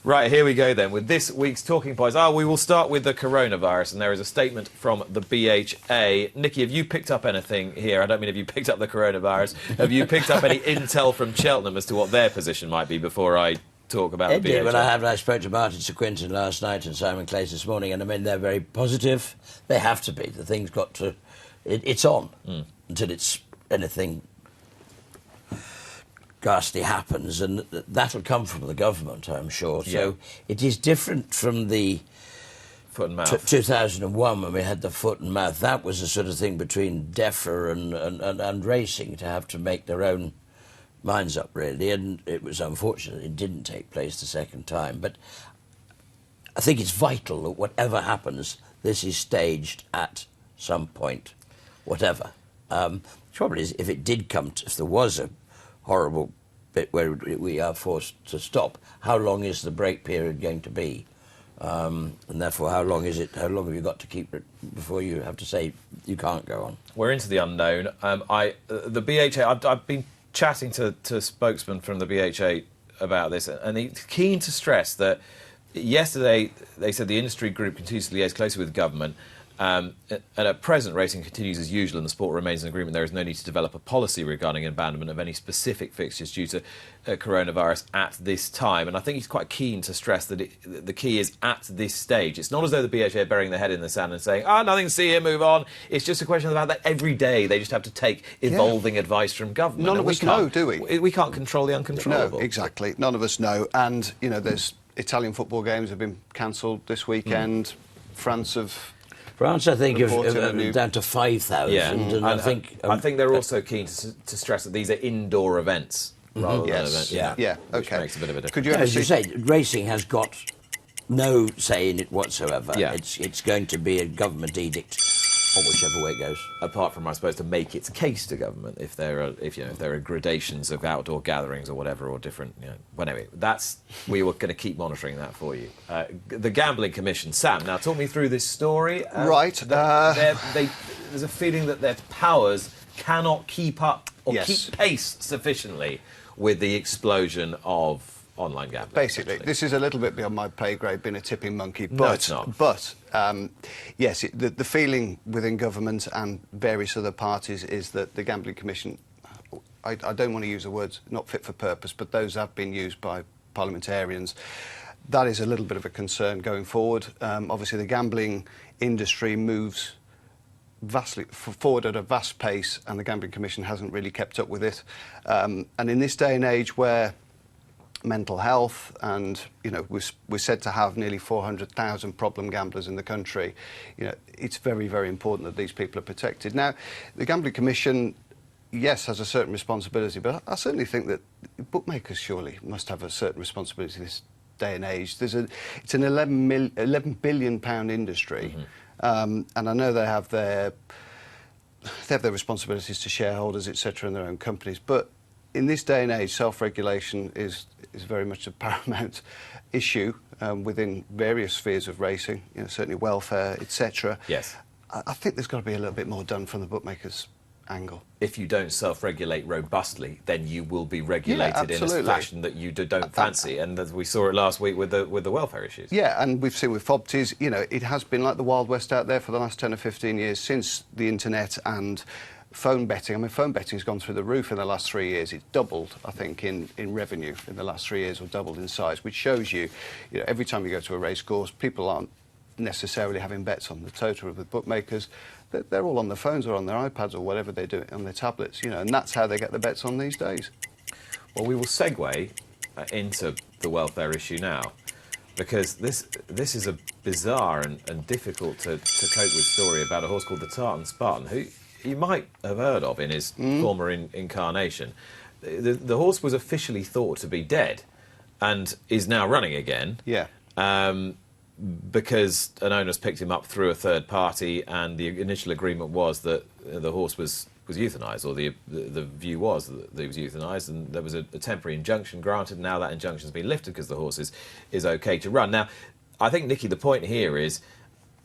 Right, here we go then with this week's talking points. We will start with the coronavirus, and there is a statement from the BHA. Nicky, have you picked up anything here? I don't mean have you picked up the coronavirus. Have you picked up any intel from Cheltenham as to what their position might be before I talk about the BHA? Well, I spoke to Martin Sir Quintin last night and Simon Clace this morning, and I mean, they're very positive. They have to be. The thing's got to... It's on until it's anything ghastly happens, and that'll come from the government, I'm sure. Yeah. So it is different from the foot and mouth 2001 when we had the foot and mouth. That was the sort of thing between DEFRA and racing to have to make their own minds up, really, and it was unfortunate it didn't take place the second time. But I think it's vital that whatever happens, this is staged at some point, whatever. The trouble is, if it did come to, if there was a horrible bit where we are forced to stop, how long is the break period going to be? And therefore, how long have you got to keep it before you have to say you can't go on? We're into the unknown. The BHA, I've been chatting to spokesmen from the BHA about this, and they're keen to stress that yesterday they said the industry group continues to liaise closely with government. And at present, racing continues as usual and the sport remains in agreement. There is no need to develop a policy regarding abandonment of any specific fixtures due to coronavirus at this time. And I think he's quite keen to stress that the key is at this stage. It's not as though the BHA are burying their head in the sand and saying, nothing to see here, move on. It's just a question about that every day they just have to take evolving advice from government. None of us know, do we? We can't control the uncontrollable. No, exactly. None of us know. And, you know, there's Italian football games have been cancelled this weekend. France, I think, down to 5,000. Yeah, and I think they're also keen to stress that these are indoor events rather than events. Yeah, which okay. makes a bit of a difference. Could you as you say, racing has got no say in it whatsoever. Yeah. It's going to be a government edict, or whichever way it goes. Apart from, I suppose, to make its case to government if there are gradations of outdoor gatherings or whatever, or different. Well, anyway, we were going to keep monitoring that for you. The Gambling Commission, Sam. Now, talk me through this story. Right. There's a feeling that their powers cannot keep up or keep pace sufficiently with the explosion of online gambling. Basically, this is a little bit beyond my pay grade, being a tipping monkey. But, no, it's not. But, yes, the feeling within government and various other parties is that the Gambling Commission, I don't want to use the words not fit for purpose, but those have been used by parliamentarians. That is a little bit of a concern going forward. Obviously, the gambling industry moves vastly forward at a vast pace, and the Gambling Commission hasn't really kept up with it. And in this day and age where mental health, and we're said to have nearly 400,000 problem gamblers in the country. It's very, very important that these people are protected. Now, the Gambling Commission, yes, has a certain responsibility, but I certainly think that bookmakers surely must have a certain responsibility this day and age. It's an £11 billion industry, and I know they have their responsibilities to shareholders, etc., in their own companies, but in this day and age, self-regulation is very much a paramount issue within various spheres of racing, certainly welfare, etc. Yes. I think there's got to be a little bit more done from the bookmakers' angle. If you don't self-regulate robustly, then you will be regulated in a fashion that you don't fancy, and as we saw it last week with the welfare issues. Yeah, and we've seen with FOBTs, it has been like the Wild West out there for the last 10 or 15 years since the internet and phone betting. I mean, phone betting's gone through the roof in the last 3 years. It's doubled, I think, in revenue in the last 3 years, or doubled in size, which shows you, every time you go to a racecourse, people aren't necessarily having bets on the total with bookmakers. They're all on their phones or on their iPads or whatever they do, on their tablets, and that's how they get the bets on these days. Well, we will segue into the welfare issue now, because this is a bizarre and difficult to cope with story about a horse called the Tartan Spartan, who you might have heard of in his former incarnation. The horse was officially thought to be dead and is now running again. Yeah. Because an owner's picked him up through a third party, and the initial agreement was that the horse was euthanised, or the view was that he was euthanised, and there was a temporary injunction granted. Now that injunction's been lifted because the horse is okay to run. Now, I think, Nicky, the point here is,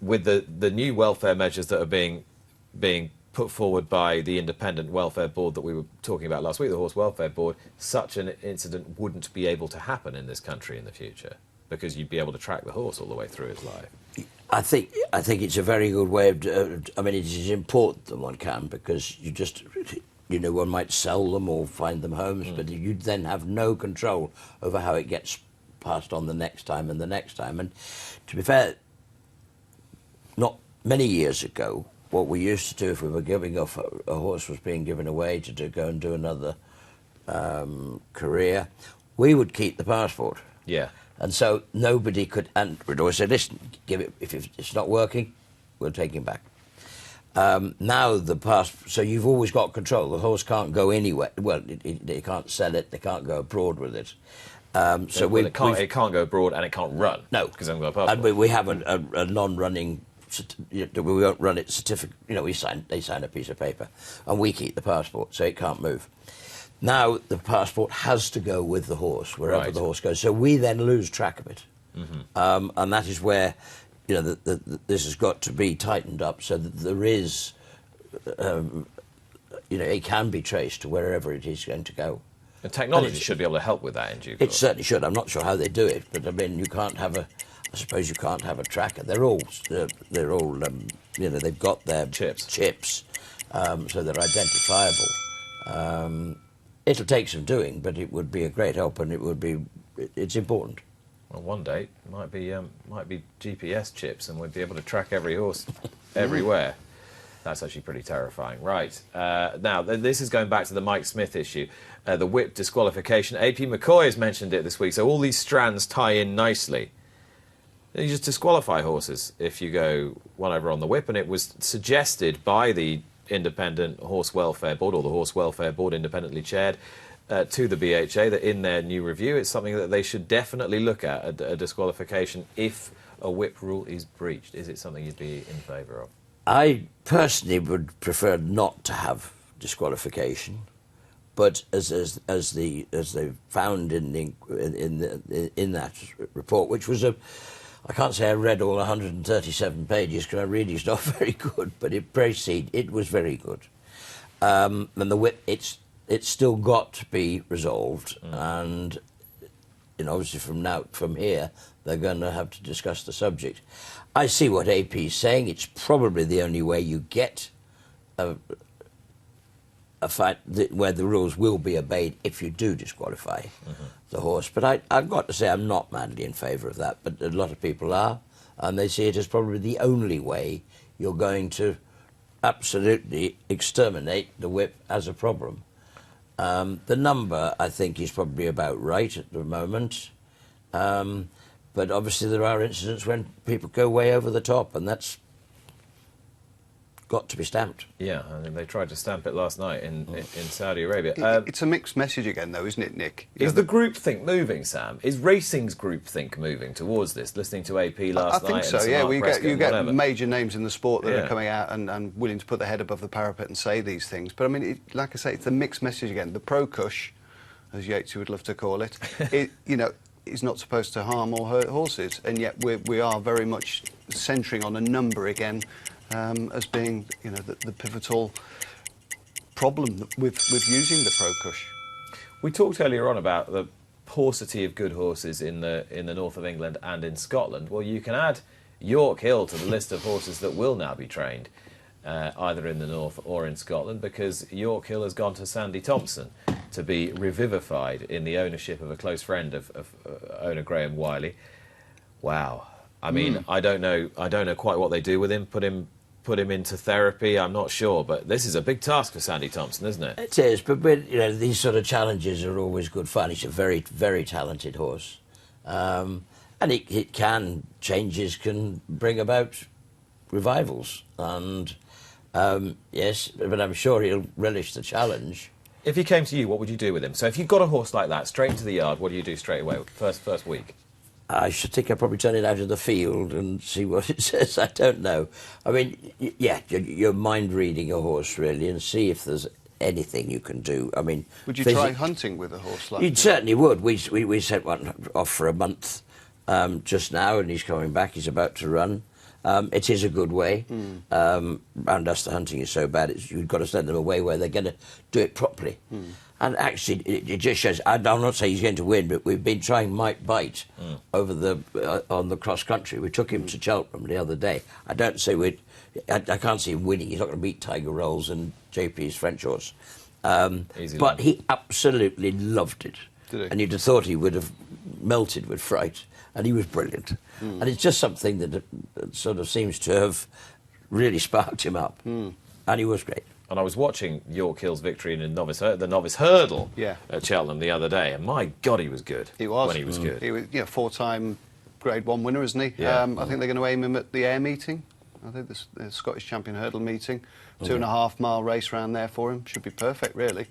with the new welfare measures that are being put forward by the independent welfare board that we were talking about last week, the Horse Welfare Board, such an incident wouldn't be able to happen in this country in the future. because you'd be able to track the horse all the way through his life. I think it's a very good way of. I mean, it is important that one can, because you just, one might sell them or find them homes, but you then have no control over how it gets passed on the next time and the next time. And to be fair, not many years ago, what we used to do if we were giving off a horse was being given away to go and do another career, we would keep the passport. Yeah. And so nobody could, and we'd always say, listen, give it, if it's not working, we'll take him back. Now so you've always got control. The horse can't go anywhere. Well, they can't sell it, they can't go abroad with it. It can't go abroad and it can't run. No. Because they haven't got a passport. And we have a non-running, we won't run it certificate, they sign a piece of paper, and we keep the passport, so it can't move. Now the passport has to go with the horse wherever the horse goes, so we then lose track of it, and that is where this has got to be tightened up so that there is, it can be traced to wherever it is going to go. And technology should be able to help with that in due course. It certainly should. I'm not sure how they do it, but I mean, I suppose you can't have a tracker. They're all they've got their chips, so they're identifiable. It'll take some doing, but it would be a great help, and it's important. Well, one day it might be GPS chips, and we'd be able to track every horse everywhere. That's actually pretty terrifying. Right, now this is going back to the Mike Smith issue, the whip disqualification. AP McCoy has mentioned it this week, so all these strands tie in nicely. You just disqualify horses if you go one over on the whip, and it was suggested by the Independent Horse Welfare Board, or the Horse Welfare Board independently chaired, to the BHA, that in their new review it's something that they should definitely look at, a disqualification if a whip rule is breached. Is it something you'd be in favour of? I personally would prefer not to have disqualification, but as they found in that report, which was I can't say I read all 137 pages because I really is not very good, but it was very good. And the whip, it's still got to be resolved, and obviously from here they're going to have to discuss the subject. I see what AP is saying. It's probably the only way you get a fight where the rules will be obeyed if you do disqualify the horse. But I've got to say I'm not madly in favour of that, but a lot of people are, and they see it as probably the only way you're going to absolutely exterminate the whip as a problem. The number, I think, is probably about right at the moment, but obviously there are incidents when people go way over the top, and that's got to be stamped. Yeah, I mean, they tried to stamp it last night in Saudi Arabia. It's a mixed message again, though, isn't it, Nick? Is the groupthink moving, Sam? Is racing's groupthink moving towards this? Listening to AP last night. I think so, yeah. You get major names in the sport that Yeah. are coming out and willing to put their head above the parapet and say these things. But, I mean, like I say, it's a mixed message again. The pro-cush, as Yatesy would love to call it, is not supposed to harm or hurt horses. And yet we are very much centring on a number again, as being, the pivotal problem with using the pro-cush. We talked earlier on about the paucity of good horses in the north of England and in Scotland. Well, you can add York Hill to the list of horses that will now be trained, either in the north or in Scotland, because York Hill has gone to Sandy Thompson to be revivified in the ownership of a close friend of owner Graham Wiley. Wow. I mean, I don't know quite what they do with him. Put him into therapy, I'm not sure, but this is a big task for Sandy Thompson, isn't it? It is, but these sort of challenges are always good fun. He's a very, very talented horse, and changes can bring about revivals, and yes, but I'm sure he'll relish the challenge. If he came to you, what would you do with him? So if you've got a horse like that, straight into the yard, what do you do straight away, first week? I should think I'd probably turn it out of the field and see what it says. I don't know. I mean, yeah, you're mind-reading a horse, really, and see if there's anything you can do. I mean... Would you try hunting with a horse like that? You certainly would. We sent one off for a month just now, and he's coming back. He's about to run. It is a good way. Round us, the hunting is so bad, you've got to send them away where they're going to do it properly. And actually, it just shows. I'm not saying he's going to win, but we've been trying Might Bite over on the cross country. We took him to Cheltenham the other day. I don't say I can't see him winning. He's not going to beat Tiger Rolls and JP's French horse. But he absolutely loved it. Did he? And you'd have thought he would have melted with fright. And he was brilliant. And it's just something that sort of seems to have really sparked him up. And he was great. And I was watching York Hill's victory in the novice hurdle Yeah. at Cheltenham the other day, and my God, he was good. He was. When he was good. He was, four-time Grade 1 winner, isn't he? Yeah. I think they're going to aim him at the Ayr meeting. I think the Scottish Champion Hurdle meeting. 2.5 mile race round there for him. Should be perfect, really.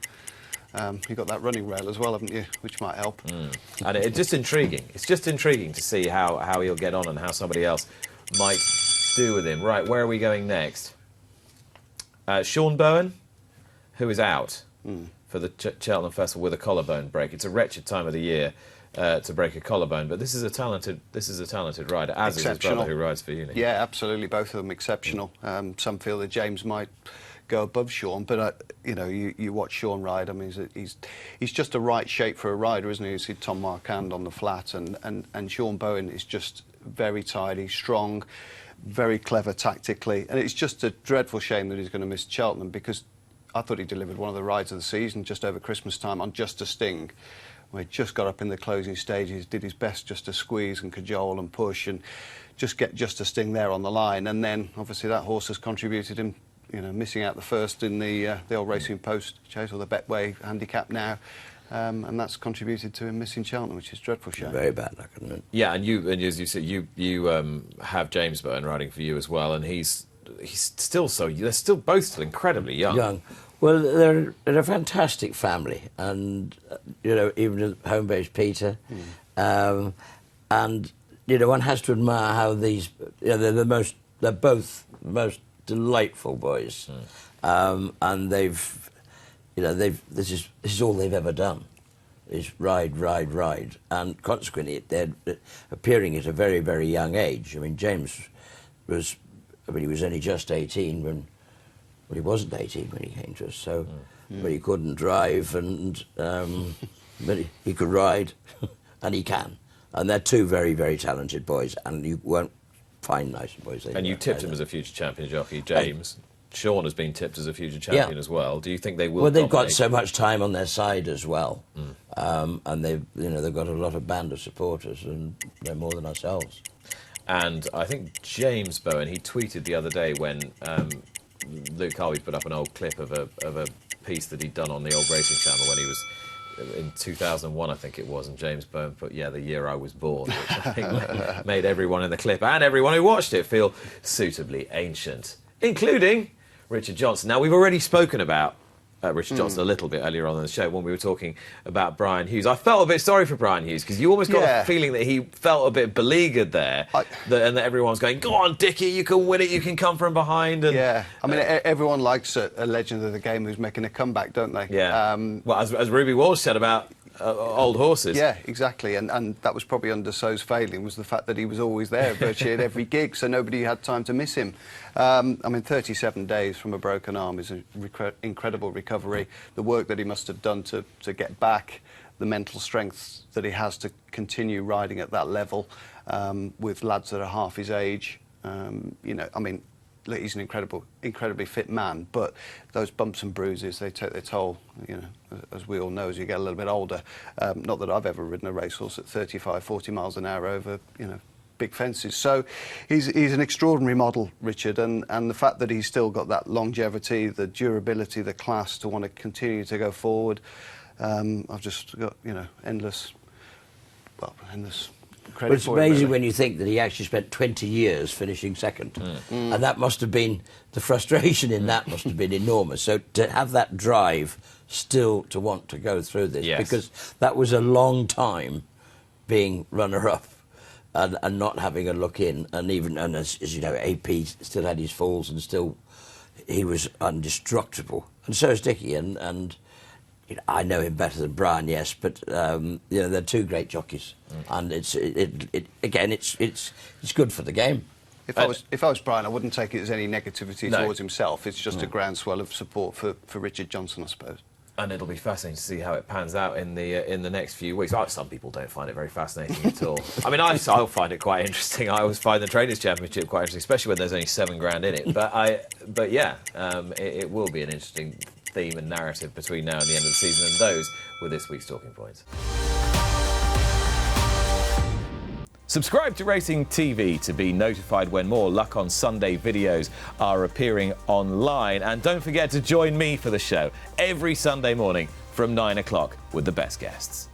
You've got that running rail as well, haven't you? Which might help. And it's just intriguing. It's just intriguing to see how he'll get on and how somebody else might do with him. Right, where are we going next? Sean Bowen, who is out for the Cheltenham Festival with a collarbone break. It's a wretched time of the year to break a collarbone, but this is a talented rider, as is his brother who rides for Uni. Yeah, absolutely, both of them exceptional. Some feel that James might go above Sean, but you watch Sean ride. I mean, he's just a right shape for a rider, isn't he? You see Tom Marquand on the flat, and Sean Bowen is just very tidy, strong, very clever tactically, and it's just a dreadful shame that he's going to miss Cheltenham, because I thought he delivered one of the rides of the season just over Christmas time on Just a Sting, where he just got up in the closing stages, did his best just to squeeze and cajole and push and just get Just a Sting there on the line, and then obviously that horse has contributed him, missing out the first in the old Racing Post chase, or the Betway handicap now. And that's contributed to him missing Cheltenham, which is dreadful shame. Very bad luck, isn't it? Yeah, and as you said, you have James Bowen riding for you as well, and he's still they're both incredibly young. Well, they're a fantastic family, and even home base Peter, and one has to admire how these they're both the most delightful boys, and this is all they've ever done, is ride, and consequently they're appearing at a very, very young age. I mean, James was only just 18 when he wasn't 18 when he came to us, so but he couldn't drive, and but he could ride, and he can, and they're two very, very talented boys, and you won't find nicer boys. And you tipped him as a future champion jockey, James. Sean has been tipped as a future champion as well. Do you think they will? Well, they've got so much time on their side as well, and they've got a lot of band of supporters, and they're more than ourselves. And I think James Bowen, he tweeted the other day when Luke Harvey put up an old clip of a piece that he'd done on the old Racing Channel when he was in 2001, I think it was, and James Bowen put, the year I was born, which I think made everyone in the clip and everyone who watched it feel suitably ancient, including Richard Johnson. Now, we've already spoken about Richard Johnson a little bit earlier on in the show when we were talking about Brian Hughes. I felt a bit sorry for Brian Hughes, because you almost got a feeling that he felt a bit beleaguered there, and that everyone was going, "Go on, Dickie, you can win it, you can come from behind." And, I mean, everyone likes a legend of the game who's making a comeback, don't they? Yeah. Well, as Ruby Walsh said about old horses. Yeah, exactly, and that was probably under So's failing, was the fact that he was always there virtually at every gig, so nobody had time to miss him. I mean, 37 days from a broken arm is an incredible recovery. The work that he must have done to get back, the mental strength that he has to continue riding at that level with lads that are half his age. I mean, he's an incredibly fit man, but those bumps and bruises, they take their toll, as we all know, as you get a little bit older. Not that I've ever ridden a racehorse at 35, 40 miles an hour over, big fences. So he's an extraordinary model, Richard, and the fact that he's still got that longevity, the durability, the class to want to continue to go forward. I've just got, endless credit. But it's amazing when you think that he actually spent 20 years finishing second. And that must have been, the frustration in that must have been enormous. So to have that drive still to want to go through this, because that was a long time being runner-up and not having a look in. And even, as you know, AP still had his falls, and still he was indestructible. And so is Dickie, and I know him better than Brian, yes, but they're two great jockeys, and it's good for the game. If I was Brian, I wouldn't take it as any negativity towards himself. It's just a groundswell of support for Richard Johnson, I suppose. And it'll be fascinating to see how it pans out in the next few weeks. Some people don't find it very fascinating at all. I mean, I'll find it quite interesting. I always find the Trainers' Championship quite interesting, especially when there's only £7,000 in it. But yeah, it will be an interesting theme and narrative between now and the end of the season, and those were this week's Talking Points. Subscribe to Racing TV to be notified when more Luck on Sunday videos are appearing online. And don't forget to join me for the show every Sunday morning from 9 o'clock with the best guests.